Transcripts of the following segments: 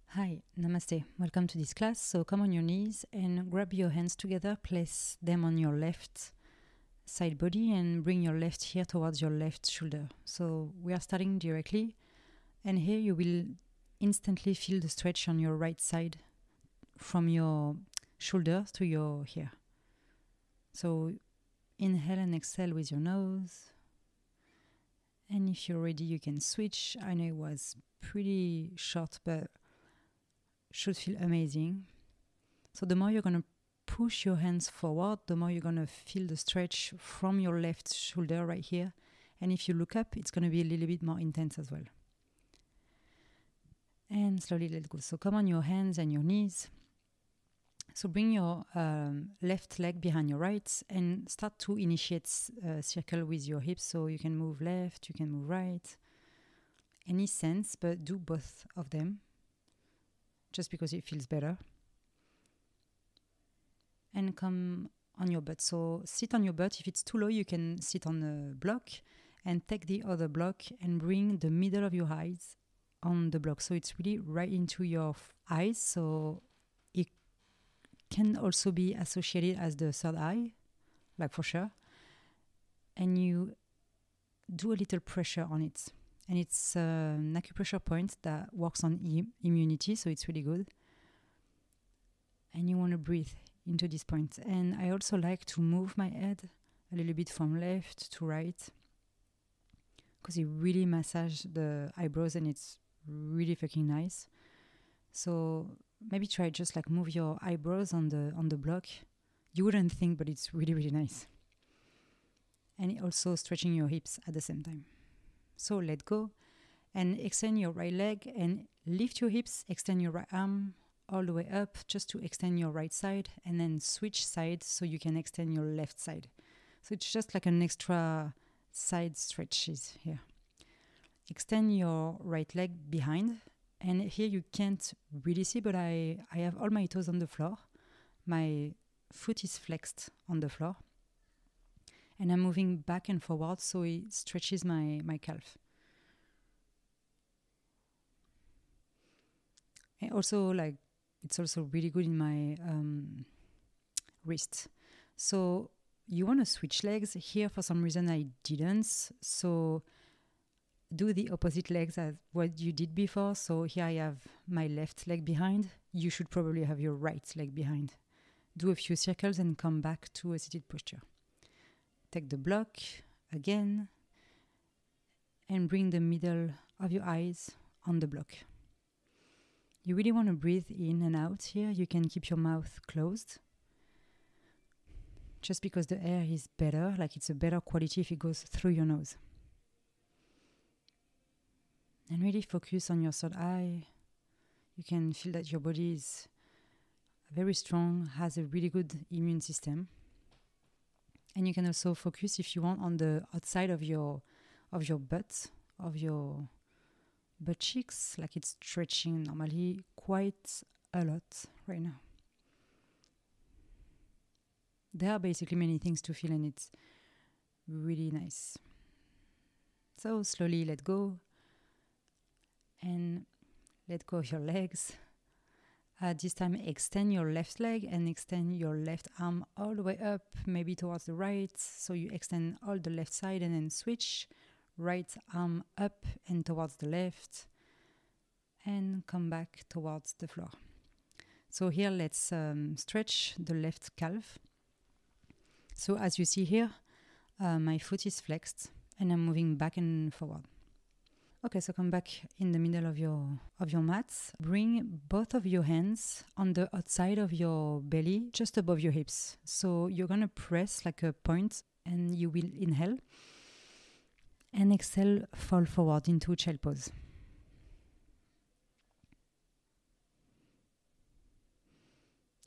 Hi, namaste. Welcome to this class. So come on your knees and grab your hands together, place them on your left side body and bring your left ear towards your left shoulder. So we are starting directly, and here you will instantly feel the stretch on your right side from your shoulder to your ear. So inhale and exhale with your nose. And if you're ready, you can switch. I know it was pretty short, but should feel amazing. So the more you're going to push your hands forward, the more you're going to feel the stretch from your left shoulder right here. And if you look up, it's going to be a little bit more intense as well. And slowly let go. So come on your hands and your knees. So bring your left leg behind your right and start to initiate a circle with your hips. So you can move left, you can move right. Any sense, but do both of them just because it feels better. And come on your butt. So sit on your butt. If it's too low, you can sit on a block and take the other block and bring the middle of your eyes on the block. So it's really right into your eyes. So it can also be associated as the third eye, like for sure. And you do a little pressure on it. And it's an acupressure point that works on immunity, so it's really good. And you want to breathe into this point. And I also like to move my head a little bit from left to right because it really massages the eyebrows and it's really fucking nice. So maybe try just like move your eyebrows on the block. You wouldn't think, but it's really, really nice. And also stretching your hips at the same time. So let go and extend your right leg and lift your hips, extend your right arm all the way up just to extend your right side and then switch sides so you can extend your left side. So it's just like an extra side stretches here. Extend your right leg behind, and here you can't really see, but I have all my toes on the floor. My foot is flexed on the floor and I'm moving back and forward so it stretches my calf. And also it's also really good in my wrist. So you want to switch legs. Here for some reason I didn't. So do the opposite legs as what you did before. So here I have my left leg behind. You should probably have your right leg behind. Do a few circles and come back to a seated posture. Take the block again and bring the middle of your eyes on the block. You really want to breathe in and out here. You can keep your mouth closed just because the air is better, like it's a better quality if it goes through your nose. And really focus on your third eye. You can feel that your body is very strong, has a really good immune system. And you can also focus, if you want, on the outside of your butt, of your butt cheeks, like it's stretching normally quite a lot right now. There are basically many things to feel and it's really nice. So slowly let go and let go of your legs. This time extend your left leg and extend your left arm all the way up, maybe towards the right. So you extend all the left side and then switch. Right arm up and towards the left. And come back towards the floor. So here let's stretch the left calf. So as you see here, my foot is flexed and I'm moving back and forward. Okay, so come back in the middle of your mat. Bring both of your hands on the outside of your belly, just above your hips. So you're going to press like a point and you will inhale. And exhale, fall forward into child pose.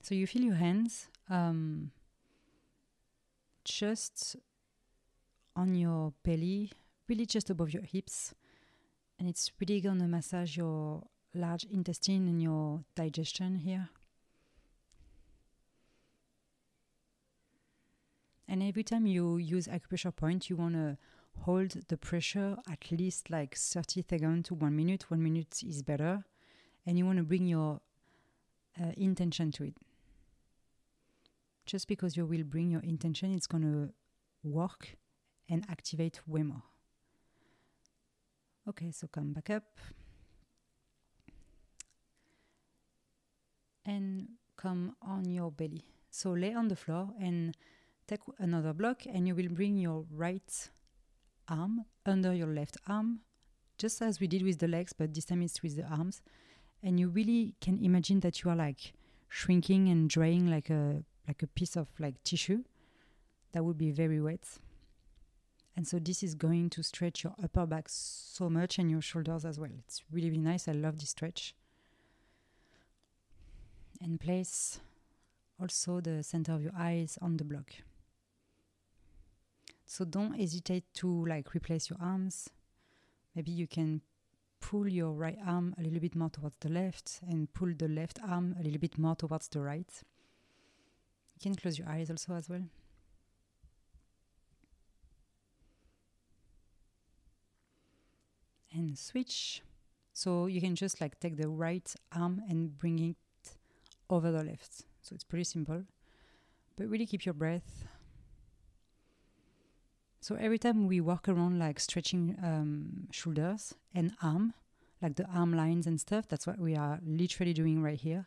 So you feel your hands just on your belly, really just above your hips. And it's really going to massage your large intestine and your digestion here. And every time you use acupressure point, you want to hold the pressure at least like 30 seconds to 1 minute. 1 minute is better. And you want to bring your intention to it. Just because you will bring your intention, it's going to work and activate way more. Okay, so come back up. And come on your belly. So lay on the floor and take another block, and you will bring your right arm under your left arm, just as we did with the legs, but this time it's with the arms. And you really can imagine that you are like shrinking and drying like a piece of like tissue that would be very wet. And so this is going to stretch your upper back so much and your shoulders as well. It's really, really nice. I love this stretch. And place also the center of your eyes on the block. So don't hesitate to like replace your arms. Maybe you can pull your right arm a little bit more towards the left and pull the left arm a little bit more towards the right. You can close your eyes also as well. And switch. So you can just like take the right arm and bring it over the left. So it's pretty simple, but really keep your breath. So every time we walk around like stretching shoulders and arm, like the arm lines and stuff, that's what we are literally doing right here.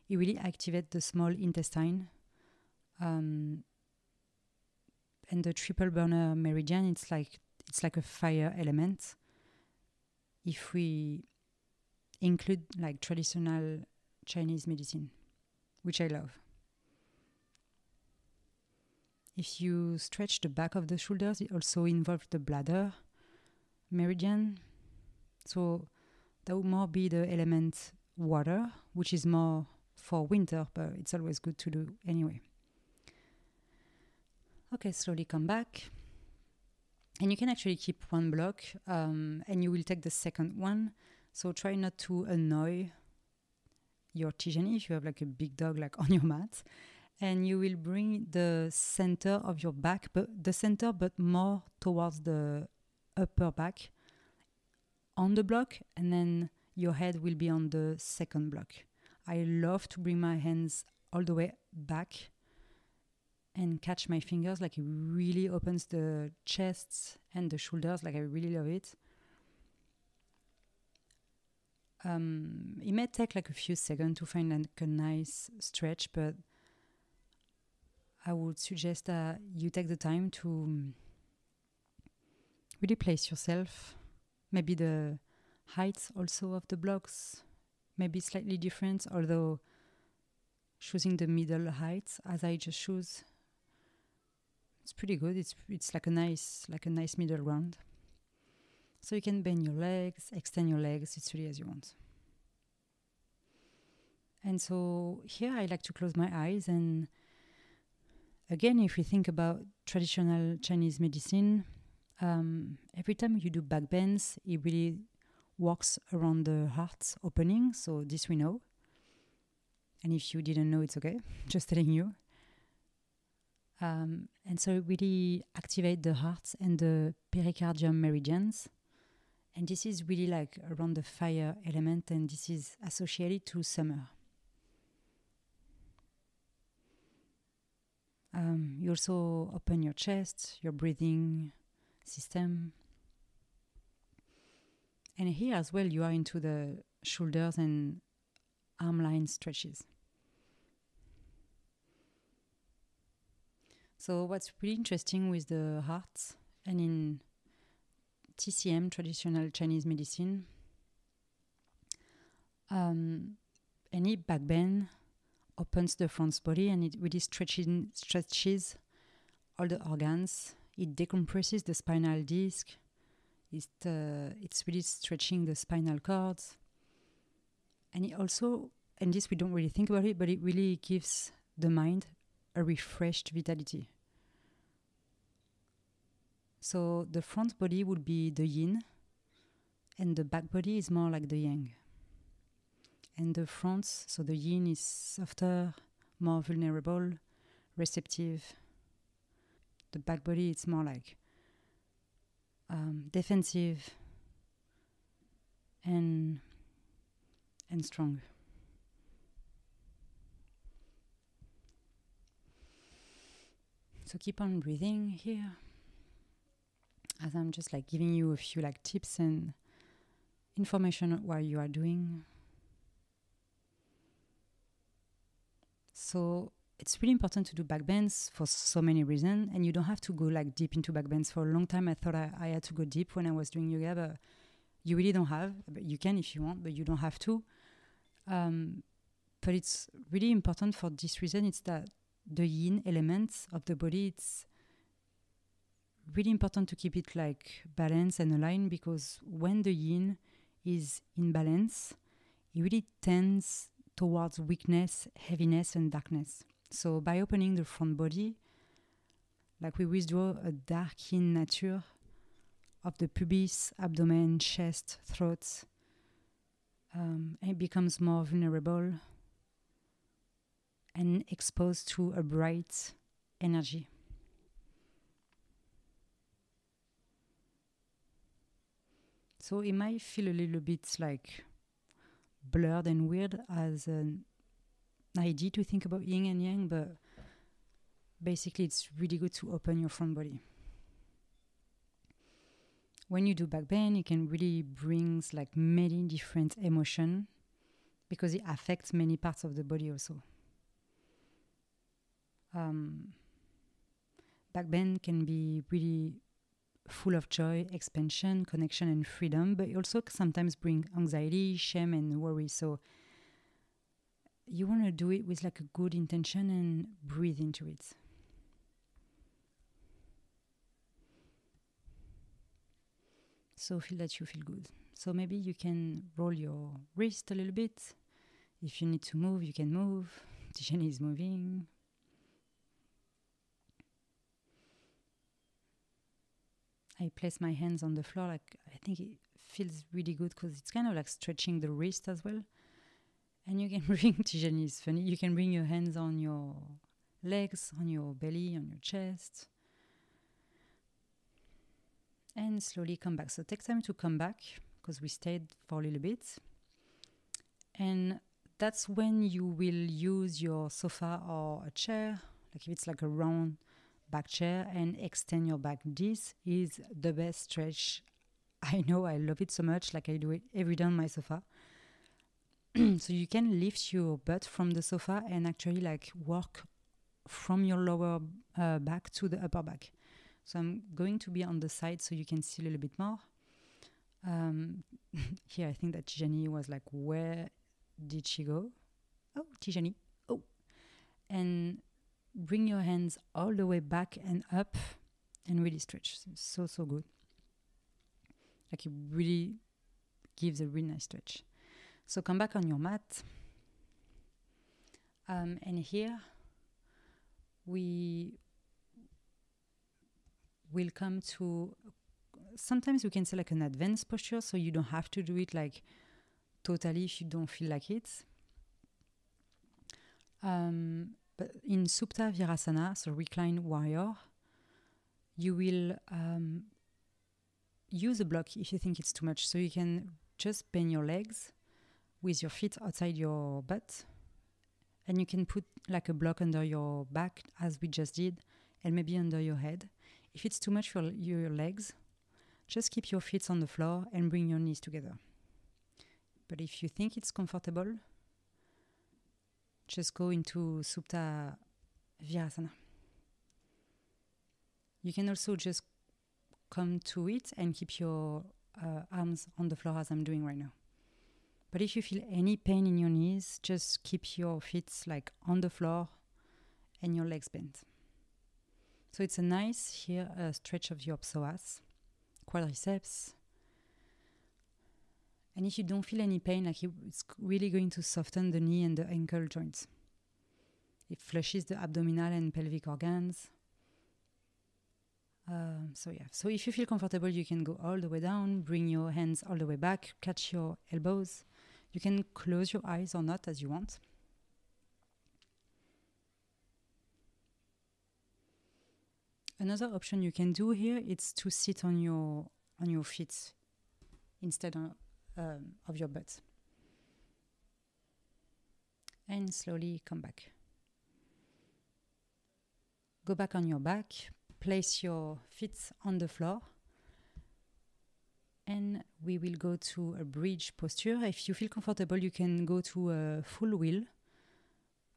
It really activates the small intestine. And the triple burner meridian, it's like a fire element. If we include like traditional Chinese medicine, which I love. If you stretch the back of the shoulders, it also involves the bladder meridian. So that would more be the element water, which is more for winter, but it's always good to do anyway. Okay, slowly come back. And you can actually keep one block and you will take the second one. So try not to annoy your Tijani if you have like a big dog like on your mat. And you will bring the center of your back, but more towards the upper back on the block, and then your head will be on the second block. I love to bring my hands all the way back and catch my fingers, like it really opens the chest and the shoulders, like I really love it. It may take like a few seconds to find like a nice stretch, but I would suggest that you take the time to really place yourself. Maybe the height also of the blocks may be slightly different, although choosing the middle height as I just choose, it's pretty good. It's like a nice middle ground. So you can bend your legs, extend your legs, it's really as you want. And so here I like to close my eyes, and again, if we think about traditional Chinese medicine, every time you do back bends, it really works around the heart opening. So this we know. And if you didn't know, it's okay. Just telling you. And so it really activate the heart and the pericardium meridians. And this is really like around the fire element, and this is associated to summer. You also open your chest, your breathing system. And here as well, you are into the shoulders and arm line stretches. So what's really interesting with the heart, and in TCM, traditional Chinese medicine, any back bend opens the front body, and it really stretches all the organs. It decompresses the spinal disc. It's really stretching the spinal cords. And it also, and this we don't really think about it, but it really gives the mind a refreshed vitality. So the front body would be the yin, and the back body is more like the yang. And the front, so the yin is softer, more vulnerable, receptive. The back body, it's more like defensive and strong. So keep on breathing here, as I'm just like giving you a few like tips and information on what you are doing. So it's really important to do back bends for so many reasons, and you don't have to go like deep into back bends. For a long time I thought I had to go deep when I was doing yoga, but you really don't have. But you can if you want, but you don't have to. But it's really important for this reason. It's that the yin elements of the body, it's really important to keep it like balanced and aligned, because when the yin is in balance, it really tends towards weakness, heaviness, and darkness. So by opening the front body, like we withdraw a dark yin nature of the pubis, abdomen, chest, throat, and it becomes more vulnerable and exposed to a bright energy. So it might feel a little bit like blurred and weird as an idea to think about yin and yang, but basically it's really good to open your front body. When you do back bend, it can really bring like many different emotions, because it affects many parts of the body also. Back bend can be really full of joy, expansion, connection, and freedom, but it also sometimes bring anxiety, shame, and worry. So you want to do it with like a good intention and breathe into it. So feel that you feel good. So maybe you can roll your wrist a little bit. If you need to move, you can move. Tijani is moving. I place my hands on the floor. Like, I think it feels really good because it's kind of like stretching the wrist as well. And you can bring, Tijani is funny, you can bring your hands on your legs, on your belly, on your chest. And slowly come back. So take time to come back, because we stayed for a little bit. And that's when you will use your sofa or a chair, like if it's like a round back chair, and extend your back. This is the best stretch. I know, I love it so much, like I do it every day on my sofa. So you can lift your butt from the sofa and actually like work from your lower back to the upper back. So I'm going to be on the side so you can see a little bit more. Here I think that Tijani was like, where did she go? Oh, Tijani. Oh. And bring your hands all the way back and up and really stretch. So good. Like it really gives a really nice stretch. So come back on your mat. And here we will come to, sometimes we can say like an advanced posture, so you don't have to do it like totally if you don't feel like it. But in Supta Virasana, so reclined warrior, you will use a block if you think it's too much. So you can just bend your legs with your feet outside your butt, and you can put like a block under your back as we just did, and maybe under your head. If it's too much for your legs, just keep your feet on the floor and bring your knees together. But if you think it's comfortable, just go into Supta Virasana. You can also just come to it and keep your arms on the floor as I'm doing right now. But if you feel any pain in your knees, just keep your feet like on the floor and your legs bent. So it's a nice here stretch of your psoas, quadriceps. And if you don't feel any pain, like it's really going to soften the knee and the ankle joints. It flushes the abdominal and pelvic organs. So if you feel comfortable, you can go all the way down, bring your hands all the way back, catch your elbows. You can close your eyes or not as you want. Another option you can do here is to sit on your on your feet instead of your butt. And slowly come back. Go back on your back, place your feet on the floor, and we will go to a bridge posture. If you feel comfortable, you can go to a full wheel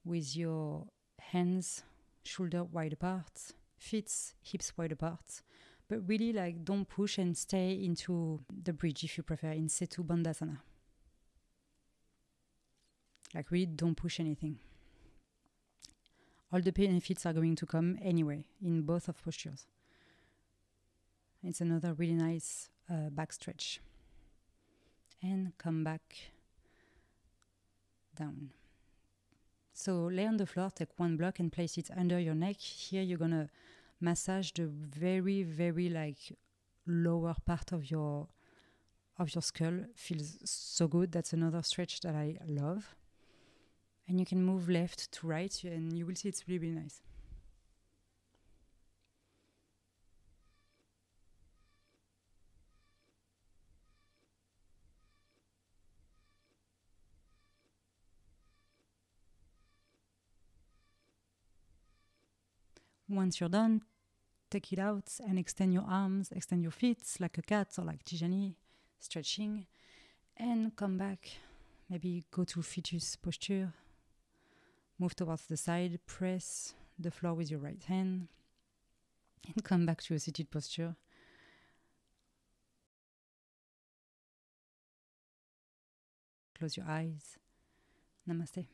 with your hands shoulder wide apart, feet, hips wide apart. But really, like, don't push and stay into the bridge if you prefer, in Setu Bandhasana. Like, really don't push anything. All the benefits are going to come anyway in both of postures. It's another really nice back stretch. And come back down. So lay on the floor, take one block and place it under your neck. Here you're gonna massage the very, very like lower part of your skull. Feels so good. That's another stretch that I love. And you can move left to right and you will see it's really, really nice. Once you're done, take it out and extend your arms, extend your feet like a cat or like Tijani, stretching, and come back. Maybe go to fetus posture, move towards the side, press the floor with your right hand, and come back to a seated posture. Close your eyes. Namaste.